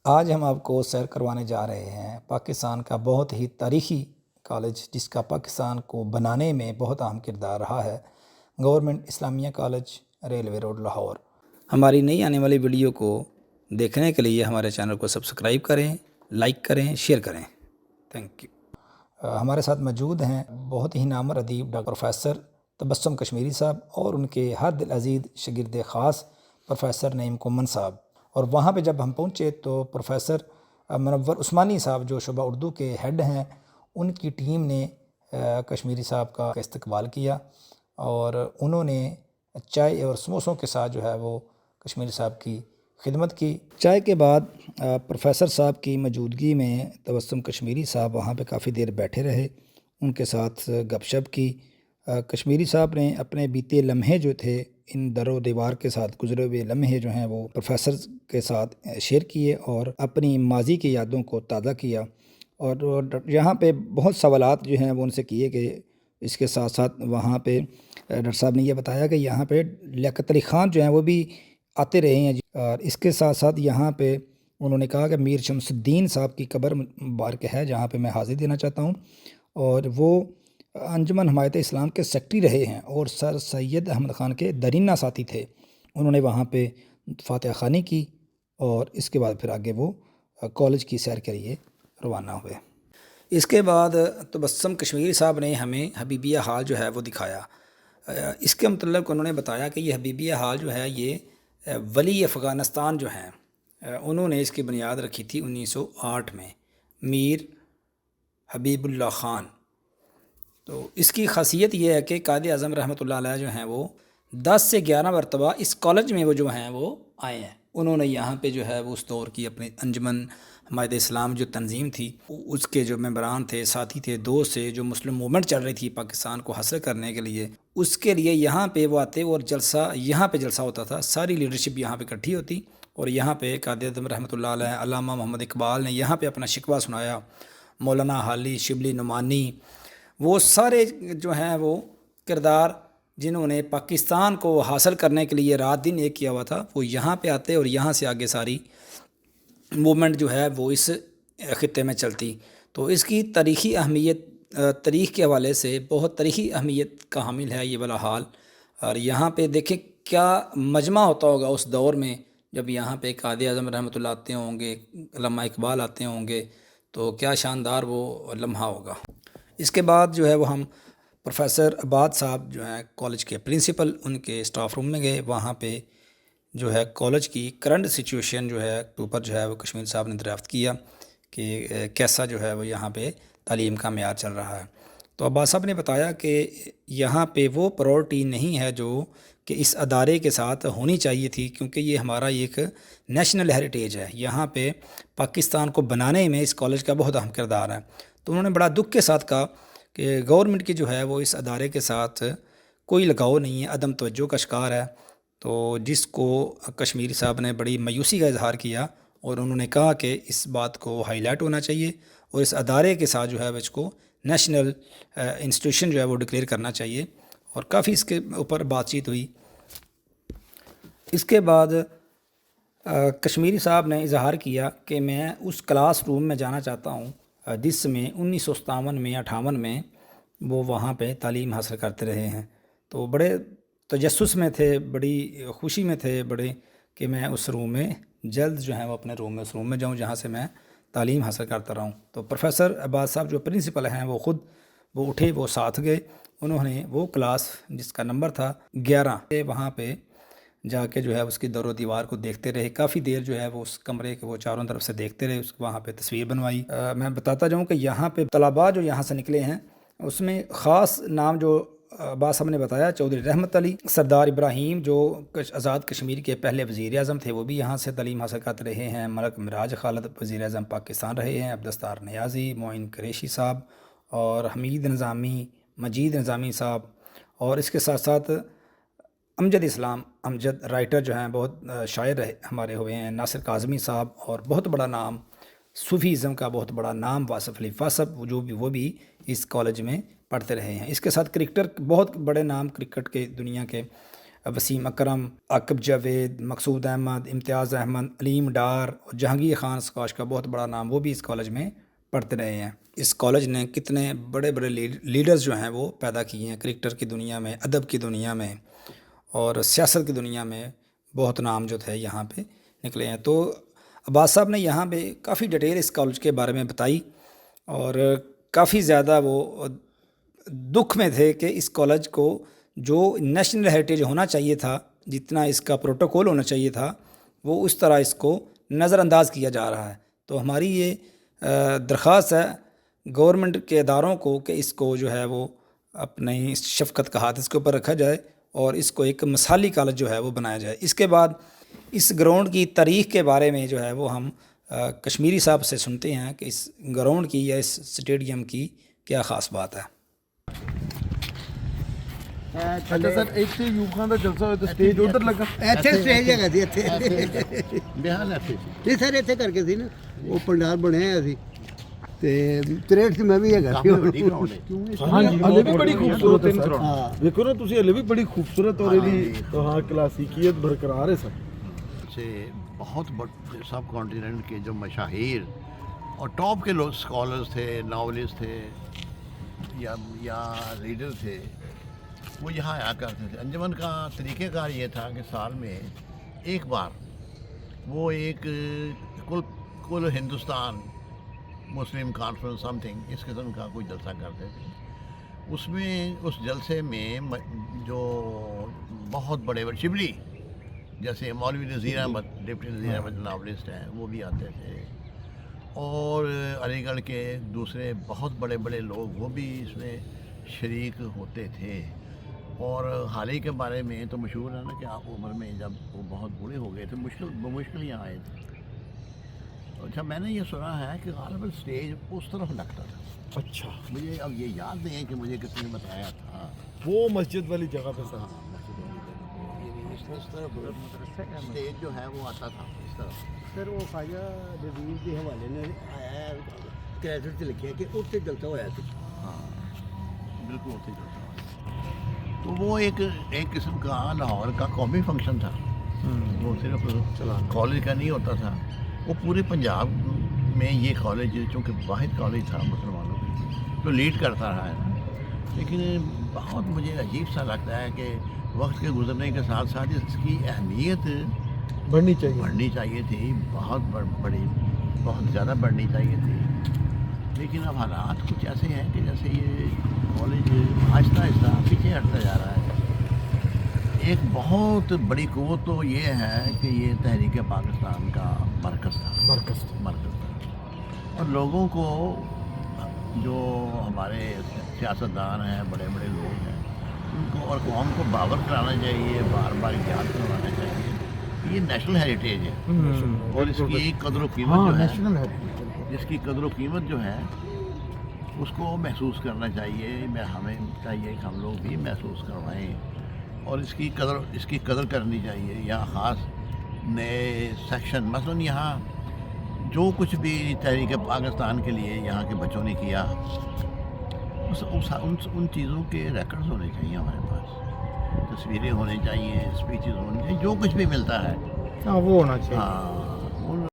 آج ہم آپ کو سیر کروانے جا رہے ہیں پاکستان کا بہت ہی تاریخی کالج، جس کا پاکستان کو بنانے میں بہت اہم کردار رہا ہے، گورنمنٹ اسلامیہ کالج، ریلوے روڈ، لاہور۔ ہماری نئی آنے والی ویڈیو کو دیکھنے کے لیے ہمارے چینل کو سبسکرائب کریں، لائک کریں، شیئر کریں۔ Thank you. ہمارے ساتھ موجود ہیں بہت ہی نامور ادیب ڈاکٹر پروفیسر تبسم کشمیری صاحب اور ان کے ہر دل عزیز شاگرد خاص پروفیسر نعیم کمن صاحب۔ اور وہاں پہ جب ہم پہنچے تو پروفیسر منور عثمانی صاحب جو شعبہ اردو کے ہیڈ ہیں، ان کی ٹیم نے کشمیری صاحب کا استقبال کیا اور انہوں نے چائے اور سموسوں کے ساتھ جو ہے وہ کشمیری صاحب کی خدمت کی۔ چائے کے بعد پروفیسر صاحب کی موجودگی میں تبسم کشمیری صاحب وہاں پہ کافی دیر بیٹھے رہے، ان کے ساتھ گپ شپ کی۔ کشمیری صاحب نے اپنے بیتے لمحے جو تھے، ان در و دیوار کے ساتھ گزرے ہوئے لمحے جو ہیں وہ پروفیسر کے ساتھ شیئر کیے اور اپنی ماضی کی یادوں کو تازہ کیا۔ اور یہاں پہ بہت سوالات جو ہیں وہ ان سے کیے گئے۔ اس کے ساتھ ساتھ وہاں پہ ڈاکٹر صاحب نے یہ بتایا کہ یہاں پہ لیاقت علی خان جو ہیں وہ بھی آتے رہے ہیں، اور اس کے ساتھ ساتھ یہاں پہ انہوں نے کہا کہ میر شمس الدین صاحب کی قبر مبارک ہے جہاں پہ میں حاضری دینا چاہتا ہوں، اور وہ انجمن حمایت اسلام کے سیکٹری رہے ہیں اور سر سید احمد خان کے درینہ ساتھی تھے۔ انہوں نے وہاں پہ فاتحہ خوانی کی اور اس کے بعد پھر آگے وہ کالج کی سیر کے لیے روانہ ہوئے۔ اس کے بعد تبسم کشمیری صاحب نے ہمیں حبیبیہ ہال جو ہے وہ دکھایا۔ اس کے متعلق انہوں نے بتایا کہ یہ حبیبیہ ہال جو ہے یہ ولی افغانستان جو ہیں انہوں نے اس کی بنیاد رکھی تھی 1908 میں، میر حبیب اللہ خان۔ تو اس کی خاصیت یہ ہے کہ قائد اعظم رحمۃ اللہ علیہ جو ہیں وہ 10 سے 11 مرتبہ اس کالج میں وہ جو ہیں وہ آئے ہیں۔ انہوں نے یہاں پہ جو ہے وہ اس دور کی اپنی انجمن حمایت اسلام جو تنظیم تھی، اس کے جو ممبران تھے، ساتھی تھے، دوست تھے، جو مسلم موومنٹ چل رہی تھی پاکستان کو حاصل کرنے کے لیے، اس کے لیے یہاں پہ وہ آتے اور یہاں پہ جلسہ ہوتا تھا، ساری لیڈرشپ یہاں پہ اکٹھی ہوتی اور یہاں پہ قائد اعظم رحمۃ اللہ علیہ، علامہ محمد اقبال نے یہاں پہ اپنا شکوہ سنایا، مولانا حالی، شبلی نعمانی، وہ سارے جو ہیں وہ کردار جنہوں نے پاکستان کو حاصل کرنے کے لیے رات دن ایک کیا ہوا تھا، وہ یہاں پہ آتے اور یہاں سے آگے ساری موومنٹ جو ہے وہ اس خطے میں چلتی۔ تو اس کی تاریخی اہمیت، تاریخ کے حوالے سے بہت تاریخی اہمیت کا حامل ہے یہ والا حال۔ اور یہاں پہ دیکھیں کیا مجمع ہوتا ہوگا اس دور میں، جب یہاں پہ قائد اعظم رحمۃ اللہ آتے ہوں گے، علامہ اقبال آتے ہوں گے، تو کیا شاندار وہ لمحہ ہوگا۔ اس کے بعد جو ہے وہ ہم پروفیسر عباد صاحب جو ہیں کالج کے پرنسپل، ان کے اسٹاف روم میں گئے۔ وہاں پہ جو ہے کالج کی کرنٹ سچویشن جو ہے اوپر جو ہے وہ کشمیر صاحب نے دریافت کیا کہ کیسا جو ہے وہ یہاں پہ تعلیم کا معیار چل رہا ہے۔ تو عباد صاحب نے بتایا کہ یہاں پہ وہ پرورٹی نہیں ہے جو کہ اس ادارے کے ساتھ ہونی چاہیے تھی، کیونکہ یہ ہمارا ایک نیشنل ہیریٹیج ہے، یہاں پہ پاکستان کو بنانے میں اس کالج کا بہت اہم کردار ہے۔ تو انہوں نے بڑا دکھ کے ساتھ کہا کہ گورنمنٹ کی جو ہے وہ اس ادارے کے ساتھ کوئی لگاؤ نہیں ہے، عدم توجہ کا شکار ہے۔ تو جس کو کشمیری صاحب نے بڑی مایوسی کا اظہار کیا اور انہوں نے کہا کہ اس بات کو ہائی لائٹ ہونا چاہیے اور اس ادارے کے ساتھ جو ہے اس کو نیشنل انسٹیٹیوشن جو ہے وہ ڈکلیئر کرنا چاہیے، اور کافی اس کے اوپر بات چیت ہوئی۔ اس کے بعد کشمیری صاحب نے اظہار کیا کہ میں اس کلاس روم میں جانا چاہتا ہوں جس میں 1957 میں 58 میں وہ وہاں پہ تعلیم حاصل کرتے رہے ہیں۔ تو بڑے تجسس میں تھے، بڑی خوشی میں تھے بڑے کہ میں اس روم میں جلد جو ہے وہ اپنے روم میں اس روم میں جاؤں جہاں سے میں تعلیم حاصل کرتا رہوں۔ تو پروفیسر عباس صاحب جو پرنسپل ہیں وہ خود وہ اٹھے، وہ ساتھ گئے، انہوں نے وہ کلاس جس کا نمبر تھا 11 وہاں پہ جا کے جو ہے اس کی در و دیوار کو دیکھتے رہے، کافی دیر جو ہے وہ اس کمرے کے وہ چاروں طرف سے دیکھتے رہے، وہاں پہ تصویر بنوائی۔ میں بتاتا جاؤں کہ یہاں پہ طلباء جو یہاں سے نکلے ہیں اس میں خاص نام جو عباس صاحب نے بتایا، چودھری رحمت علی، سردار ابراہیم جو آزاد کشمیر کے پہلے وزیر اعظم تھے، وہ بھی یہاں سے تعلیم حاصل کرتے رہے ہیں، ملک مراج خالد وزیر اعظم پاکستان رہے ہیں، عبدالستار نیازی، معین قریشی صاحب اور حمید نظامی، مجید نظامی صاحب، اور اس کے ساتھ ساتھ امجد اسلام، امجد رائٹر جو ہیں بہت شاعر ہمارے ہوئے ہیں، ناصر کاظمی صاحب، اور بہت بڑا نام صوفیزم کا بہت بڑا نام واصف علی فاسب، وہ بھی اس کالج میں پڑھتے رہے ہیں۔ اس کے ساتھ کرکٹر بہت بڑے نام کرکٹ کے دنیا کے وسیم اکرم، عاقب جاوید، مقصود احمد، امتیاز احمد، علیم ڈار اور جہانگیر خان اسکواش کا بہت بڑا نام، وہ بھی اس کالج میں پڑھتے رہے ہیں۔ اس کالج نے کتنے بڑے بڑے لیڈرز جو ہیں وہ پیدا کیے ہیں، کرکٹر کی دنیا میں، ادب کی دنیا میں اور سیاست کی دنیا میں بہت نام جو تھے یہاں پہ نکلے ہیں۔ تو عباس صاحب نے یہاں پہ کافی ڈیٹیل اس کالج کے بارے میں بتائی اور کافی زیادہ وہ دکھ میں تھے کہ اس کالج کو جو نیشنل ہیریٹیج ہونا چاہیے تھا، جتنا اس کا پروٹوکول ہونا چاہیے تھا، وہ اس طرح اس کو نظر انداز کیا جا رہا ہے۔ تو ہماری یہ درخواست ہے گورنمنٹ کے اداروں کو کہ اس کو جو ہے وہ اپنی شفقت کا ہاتھ اس کے اوپر رکھا جائے اور اس کو ایک مثالی کالج جو ہے وہ بنایا جائے۔ اس کے بعد اس گراؤنڈ کی تاریخ کے بارے میں جو ہے وہ ہم کشمیری صاحب سے سنتے ہیں کہ اس گراؤنڈ کی یا اس اسٹیڈیم کی کیا خاص بات ہے۔ ਅੱਛਾ ਸਰ, ਇੱਥੇ ਯੂਥਾਂ ਦਾ ਜਲਸਾ ਹੋਇਆ ਤਾਂ ਸਟੇਜ ਉਧਰ ਲੱਗਾ? ਇੱਥੇ ਸਟੇਜ ਹੈਗਾ ਸੀ, ਇੱਥੇ ਬਿਹਾਰ ਇੱਥੇ ਸੀ। ਨਹੀਂ ਸਰ, ਇੱਥੇ ਕਰਕੇ ਸੀ ਨਾ, ਉਹ ਪੰਡਾਲ ਬਣਿਆ ਹੋਇਆ ਸੀ ਤੇ 63 ਚ ਮੈਂ ਵੀ ਹੈਗਾ ਸੀ। ਵੱਡੀ ਗਰਾਊਂਡ ਹੈ। ਹਾਂਜੀ, ਹਲੇ ਵੀ ਬੜੀ ਖੂਬਸੂਰਤ ਹੈ। ਹਾਂ, ਦੇਖੋ ਨਾ ਤੁਸੀਂ, ਹਲੇ ਵੀ ਬੜੀ ਖੂਬਸੂਰਤ ਔਰ ਇਹਦੀ ਹਾਂ ਕਲਾਸੀਕੀਅਤ ਬਰਕਰਾਰ ہے سر۔ سے بہت سب کانٹیننٹ کے جو مشاہیر اور ٹاپ کے لوگ اسکالرز تھے، ناولسٹ تھے یا ریڈر تھے، وہ یہاں آیا کرتے تھے۔ انجمن کا طریقہ کار یہ تھا کہ سال میں ایک بار وہ ایک کل ہندوستان مسلم کانفرنس سم تھنگ اس قسم کا کوئی جلسہ کرتے تھے۔ اس جلسے میں جو بہت بڑے شبلی جیسے مولوی نذیر احمد، ڈپٹی نذیر احمد ناولسٹ ہیں، وہ بھی آتے تھے، اور علی گڑھ کے دوسرے بہت بڑے بڑے لوگ وہ بھی اس میں شریک ہوتے تھے۔ اور حال ہی کے بارے میں تو مشہور ہے نا کہ آپ عمر میں جب وہ بہت بوڑھے ہو گئے تھے، بمشکل یہاں آئے تھے۔ اچھا، میں نے یہ سنا ہے کہ غالباً اسٹیج اس طرف لگتا تھا۔ اچھا، مجھے اب یہ یاد نہیں ہے کہ مجھے کس نے بتایا تھا۔ وہ مسجد والی جگہ پہ سر؟ اس طرف اسٹیج جو ہے وہ آتا تھا اس طرف۔ ਸਰ ਉਹ ਖਾਜਾ ਨਜ਼ੀਰ ਦੇ ਹਵਾਲੇ ਨਾਲ ਆਇਆ ਕ੍ਰੈਡਿਟ 'ਚ ਲਿਖਿਆ ਕਿ ਉੱਥੇ ਜਲਸਾ ہوਇਆ ਸੀ۔ ہاں بالکل ہوتے ہی ہوتا ہے۔ تو وہ ایک قسم کا لاہور کا قومی فنکشن تھا، وہ صرف کالج کا نہیں ہوتا تھا، وہ پورے پنجاب میں یہ کالج چونکہ واحد کالج تھا مسلمانوں کے تو لیڈ کرتا رہا ہے۔ لیکن بہت مجھے عجیب سا لگتا ہے کہ وقت کے گزرنے کے ساتھ ساتھ اس کی اہمیت بڑھنی چاہیے تھی، بہت زیادہ بڑھنی چاہیے تھی۔ لیکن اب حالات کچھ ایسے ہیں کہ جیسے یہ کالج آہستہ آہستہ پیچھے ہٹتا جا رہا ہے۔ ایک بہت بڑی قوت تو یہ ہے کہ یہ تحریک پاکستان کا مرکز تھا اور لوگوں کو، جو ہمارے سیاستدان ہیں، بڑے بڑے لوگ ہیں، ان کو اور قوم کو باور کرانا چاہیے، بار بار یاد کروانا چاہیے یہ نیشنل ہیریٹیج ہے اور اس کی قدر و قیمت جو ہے، جس کی قدر و قیمت جو ہے اس کو محسوس کرنا چاہیے۔ ہمیں چاہیے کہ ہم لوگ بھی محسوس کروائیں اور اس کی قدر کرنی چاہیے۔ یہاں خاص نئے سیکشن، مثلاً یہاں جو کچھ بھی تحریک پاکستان کے لیے یہاں کے بچوں نے کیا، ان چیزوں کے ریکارڈز ہونے چاہیے ہمارے پاس، تصویریں ہونی چاہیے، اسپیچز ہونی چاہیے، جو کچھ بھی ملتا ہے وہ ہونا چاہیے۔ ہاں